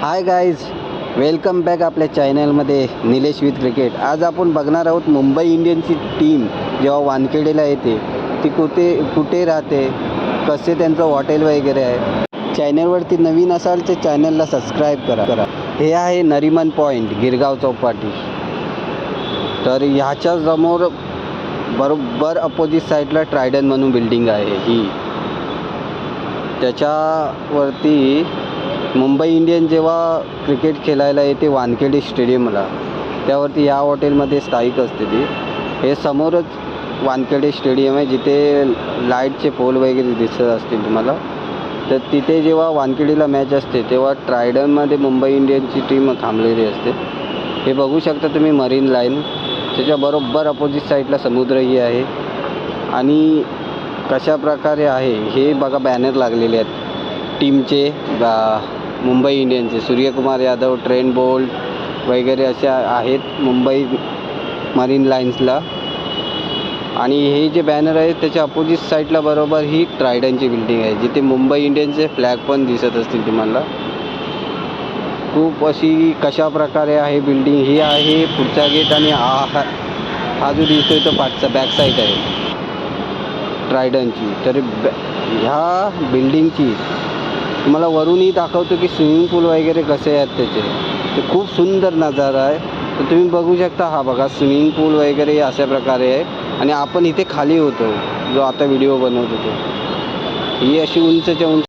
Hi guys, welcome back आपल्या चॅनलमध्ये Nilesh with cricket. आज आपण बघणार आहोत मुंबई इंडियन्सची टीम जेव्हा वानखेडेला येते ती कुठे राहते, कसे त्यांचं हॉटेल वगैरे आहे. चॅनलवरती नवीन असाल तर चॅनलला सबस्क्राईब करा. हे आहे नरिमन पॉईंट, गिरगाव चौपाटी. तर ह्याच्या समोर बरोबर अपोजिट साईडला ट्रायडन म्हणून बिल्डिंग आहे. ही त्याच्यावरती मुंबई इंडियन्स जेव्हा क्रिकेट खेळायला येते वानखेडे स्टेडियमला, त्यावरती या हॉटेलमध्ये स्थायिक असते ती. हे समोरच वानखेडे स्टेडियम आहे, जिथे लाईटचे पोल वगैरे दिसत असतील तुम्हाला. तर तिथे जेव्हा वानखेडेला मॅच असते तेव्हा ट्रायडनमध्ये मुंबई इंडियन्सची टीम थांबलेली असते. हे बघू शकता तुम्ही मरीन लाईन. त्याच्या बरोबर अपोजिट साईडला समुद्रही आहे. आणि कशा प्रकारे आहे हे बघा, बॅनर लागलेले आहेत टीमचे, मुंबई इंडियन्सचे. सूर्यकुमार यादव, ट्रेंट बोल्ट वगैरे असे आहेत मुंबई मरीन लाईन्सला. आणि हे जे बॅनर आहे त्याच्या अपोजिट साईडला बरोबर ही ट्रायडनची बिल्डिंग आहे, जिथे मुंबई इंडियन्सचे फ्लॅग पण दिसत असतील तुम्हाला. खूप अशी कशा प्रकारे आहे बिल्डिंग ही आहे. पुढचा गेट आणि हा जो दिसतोय तो पाठचा बॅक साईड आहे ट्रायडनची. तर ह्या बिल्डिंगची तुम्हाला वरूनही दाखवतो की स्विमिंग पूल वगैरे कसे आहेत त्याचे. ते खूप सुंदर नजारा आहे. तर तुम्ही बघू शकता, हा बघा स्विमिंग पूल वगैरे अशा प्रकारे आहे. आणि आपण इथे खाली होतो जो आता व्हिडिओ बनवत होतो. ही अशी उंचच्या उंच